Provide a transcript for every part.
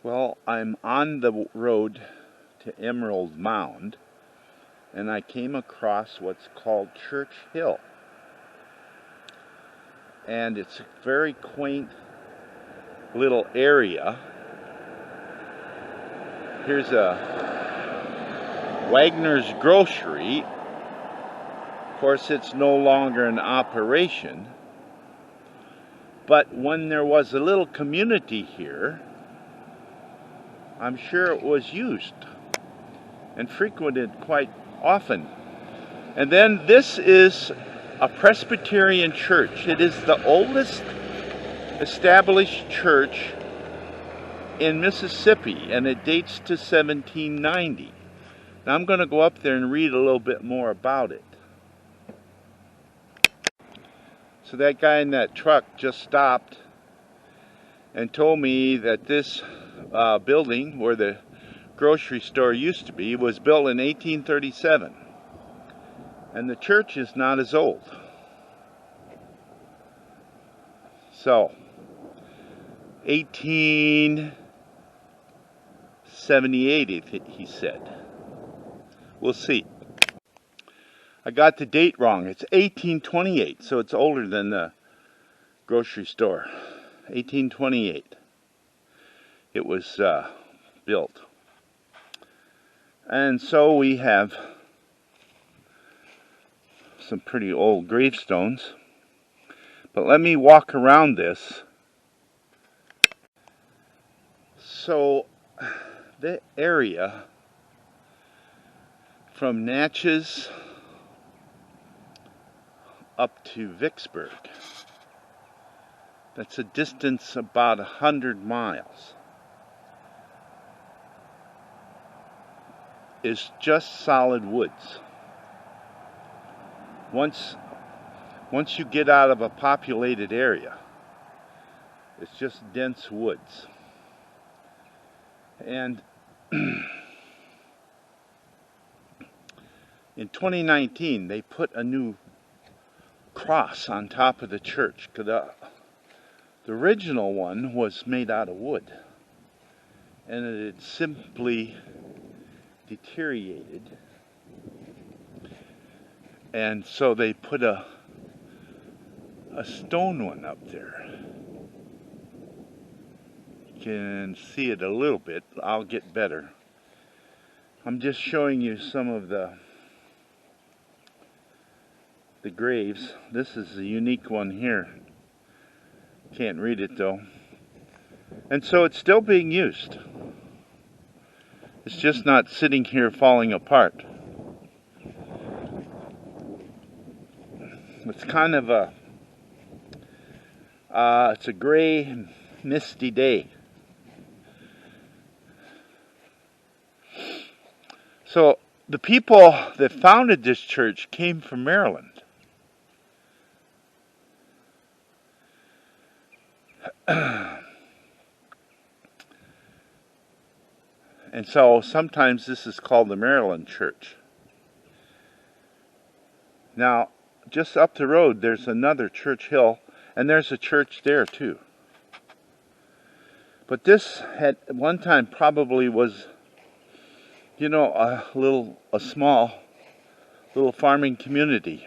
Well, I'm on the road to Emerald Mound, and I came across what's called Church Hill. And it's a very quaint little area. Here's a Wagner's Grocery. Of course, it's no longer in operation. But when there was a little community here, I'm sure it was used and frequented quite often. And then this is a Presbyterian church. It is the oldest established church in Mississippi, and it dates to 1790. Now I'm going to go up there and read a little bit more about it. So that guy in that truck just stopped and told me that this building where the grocery store used to be was built in 1837, and the church is not as old. So 1878, he said. We'll see. I got the date wrong. It's 1828, so it's older than the grocery store. 1828 it was built. And so we have some pretty old gravestones. But let me walk around this. So the area from Natchez up to Vicksburg, that's a distance about 100 miles, is just solid woods. Once you get out of a populated area, it's just dense woods. And in 2019, they put a new cross on top of the church. The original one was made out of wood, and it had simply deteriorated. And so they put a stone one up there. You can see it a little bit. I'll get better. I'm just showing you some of the graves. This is a unique one here. Can't read it though. And so it's still being used. It's just not sitting here falling apart. It's kind of it's a gray, misty day. So the people that founded this church came from Maryland. And so sometimes this is called the Maryland Church. Now, just up the road, there's another Church Hill, and there's a church there too. But this at one time probably was, a small little farming community.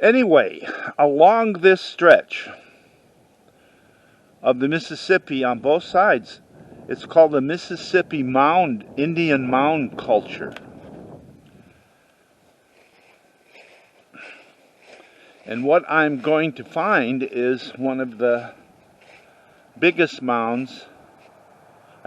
Anyway, along this stretch of the Mississippi on both sides, it's called the Mississippi Mound, Indian Mound culture. And what I'm going to find is one of the biggest mounds.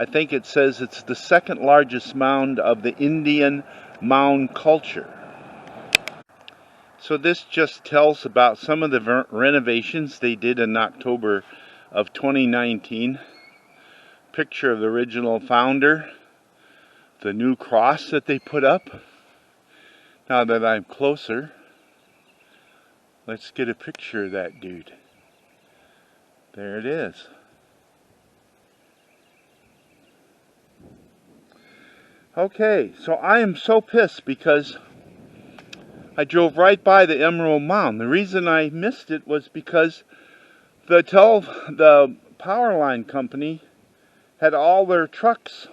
I think it says it's the second largest mound of the Indian mound culture. So this just tells about some of the renovations they did in October of 2019. Picture of the original founder, the new cross that they put up. Now that I'm closer, let's get a picture of that dude. There it is. Okay, so I am so pissed because I drove right by the Emerald Mound. The reason I missed it was because the power line company had all their trucks,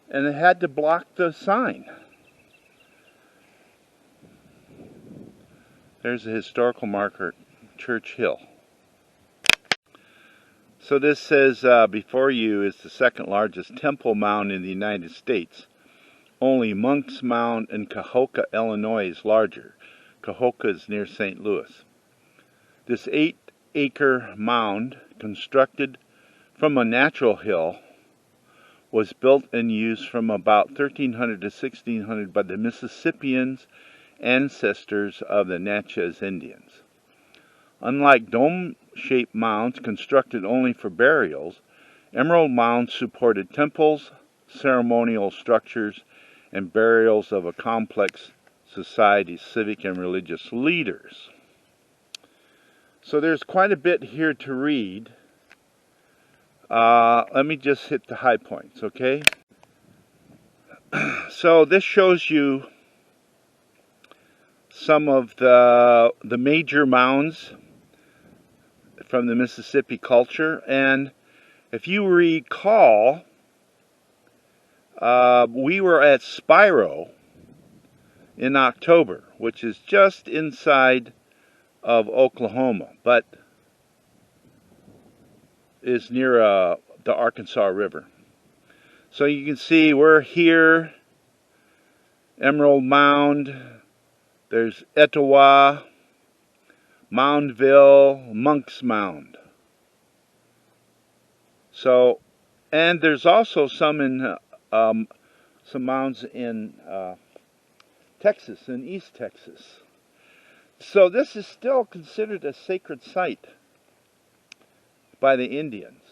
and it had to block the sign. There's a historical marker, Church Hill. So this says before you is the second largest temple mound in the United States. Only Monk's Mound in Cahokia, Illinois is larger. Cahokia is near St. Louis. This 8-acre mound, constructed from a natural hill, was built and used from about 1300 to 1600 by the Mississippians, ancestors of the Natchez Indians. Unlike dome-shaped mounds constructed only for burials, emerald mounds supported temples, ceremonial structures, and burials of a complex society's civic and religious leaders. So there's quite a bit here to read. Let me just hit the high points, okay? So this shows you some of the major mounds from the Mississippi culture, and if you recall, we were at Spiro in October, which is just inside of Oklahoma, but is near the Arkansas River. So you can see we're here, Emerald Mound, there's Etowah, Moundville, Monk's Mound. So, and there's also some in some mounds in Texas, in East Texas. So this is still considered a sacred site by the Indians.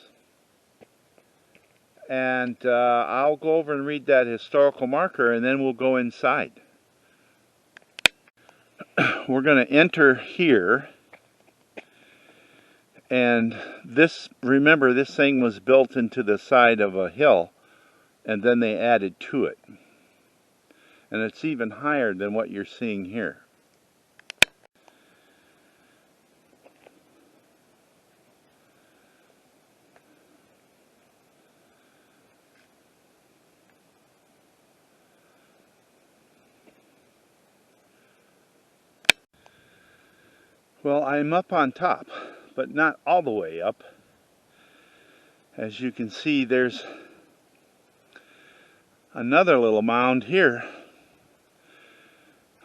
And I'll go over and read that historical marker, and then we'll go inside. We're going to enter here, and this, remember, this thing was built into the side of a hill, and then they added to it. And it's even higher than what you're seeing here. Well, I'm up on top, but not all the way up. As you can see, there's another little mound here.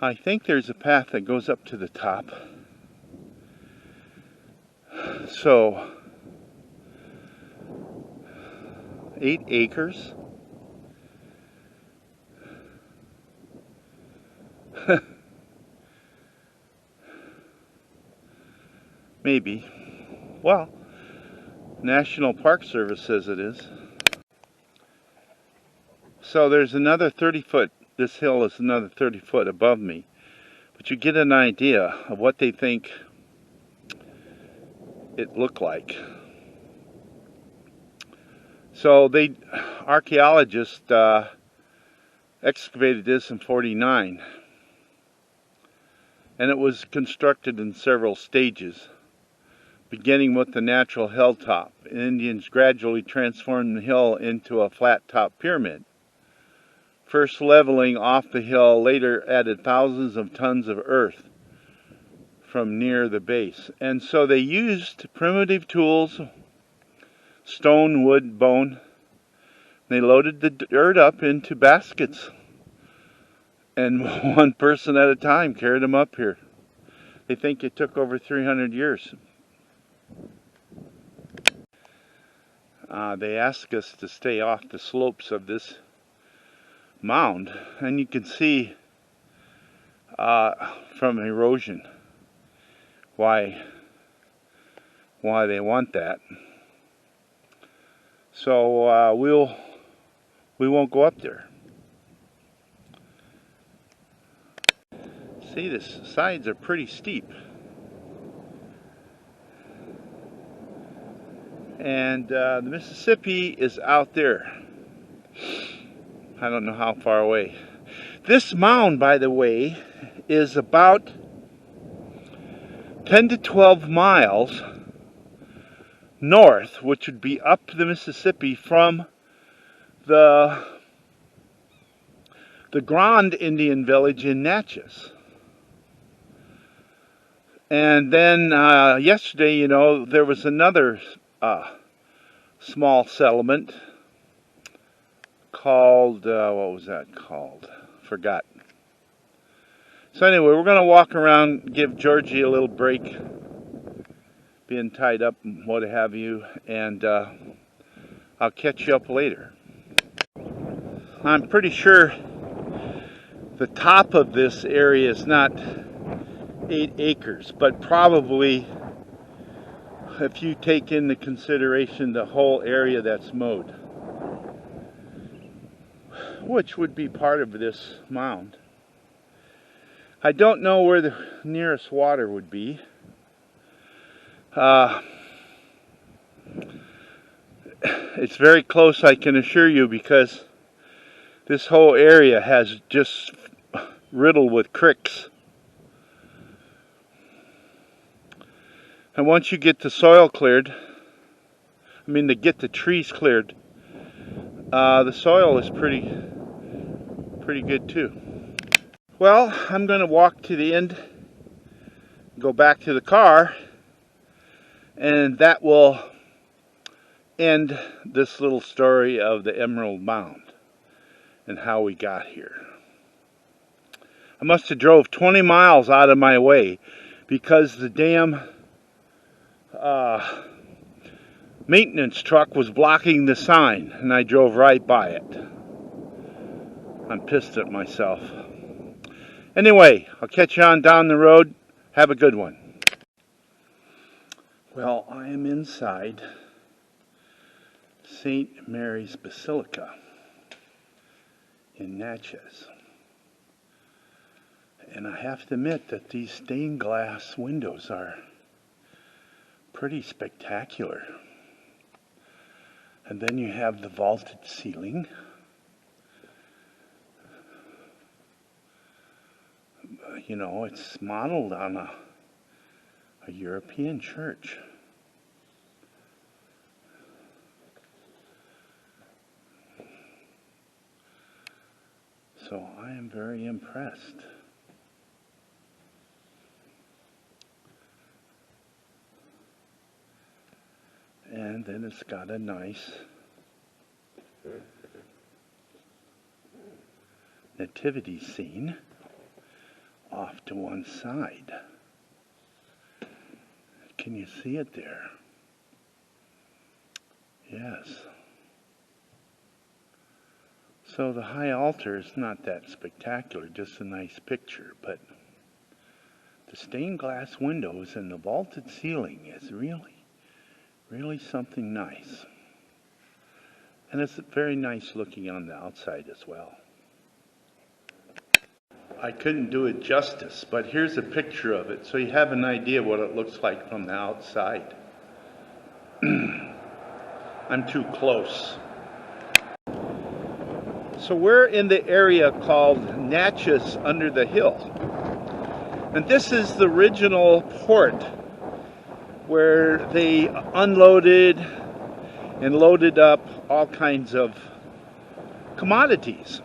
I think there's a path that goes up to the top. So, 8 acres. Maybe. Well, National Park Service says it is. So there's another 30 foot, this hill is another 30 foot above me. But you get an idea of what they think it looked like. So archaeologists excavated this in '49. And it was constructed in several stages, beginning with the natural hilltop. Indians gradually transformed the hill into a flat-top pyramid. First leveling off the hill, later added thousands of tons of earth from near the base. And so they used primitive tools, stone, wood, bone. They loaded the dirt up into baskets, and one person at a time carried them up here. They think it took over 300 years. They ask us to stay off the slopes of this mound, and you can see from erosion why they want that. So we won't go up there. See, the sides are pretty steep. And the Mississippi is out there. I don't know how far away. This mound, by the way, is about 10 to 12 miles north, which would be up the Mississippi from the Grand Indian Village in Natchez. And then yesterday, you know, there was another small settlement called, what was that called? Forgot. So anyway, we're going to walk around, give Georgie a little break, being tied up and what have you, and I'll catch you up later. I'm pretty sure the top of this area is not 8 acres, but probably, if you take into consideration the whole area that's mowed, which would be part of this mound. I don't know where the nearest water would be. It's very close, I can assure you, because this whole area has just riddled with creeks. And once you get the soil cleared, to get the trees cleared, the soil is pretty good too. Well, I'm going to walk to the end, go back to the car, and that will end this little story of the Emerald Mound and how we got here. I must have drove 20 miles out of my way because the damn maintenance truck was blocking the sign, and I drove right by it. I'm pissed at myself. Anyway, I'll catch you on down the road. Have a good one. Well, I am inside St. Mary's Basilica in Natchez. And I have to admit that these stained glass windows are pretty spectacular. And then you have the vaulted ceiling. You know, it's modeled on a European church. So I am very impressed. And then it's got a nice nativity scene off to one side. Can you see it there? Yes. So the high altar is not that spectacular, just a nice picture, but the stained glass windows and the vaulted ceiling is really something nice. And it's very nice looking on the outside as well. I couldn't do it justice, but here's a picture of it so you have an idea what it looks like from the outside. I'm too close. So we're in the area called Natchez under the Hill. And this is the original port where they unloaded and loaded up all kinds of commodities.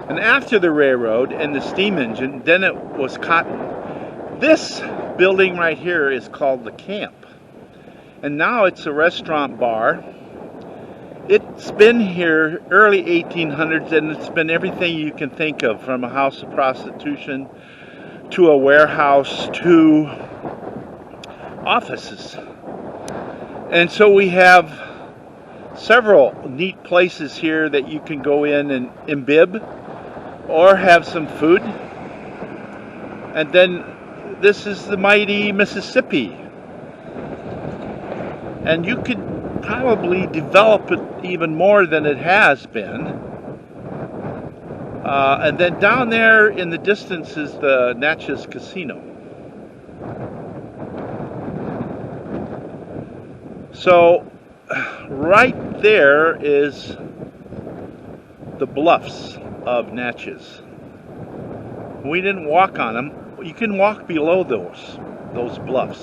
And after the railroad and the steam engine, then it was cotton. This building right here is called the camp. And now it's a restaurant bar. It's been here early 1800s, and it's been everything you can think of, from a house of prostitution to a warehouse to offices. And so we have several neat places here that you can go in and imbibe or have some food. And then this is the mighty Mississippi. And you could probably develop it even more than it has been. And then down there in the distance is the Natchez Casino. So right there is the bluffs of Natchez. We didn't walk on them. You can walk below those bluffs.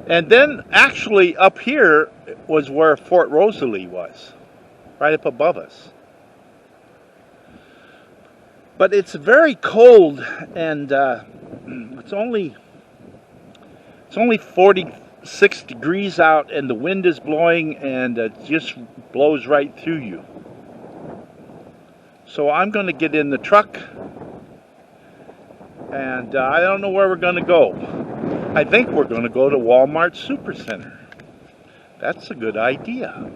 And then actually up here was where Fort Rosalie was, right up above us. But it's very cold, and it's only 46 degrees out, and the wind is blowing, and it just blows right through you. So I'm going to get in the truck, and I don't know where we're going to go. I think we're going to go to Walmart Supercenter. That's a good idea.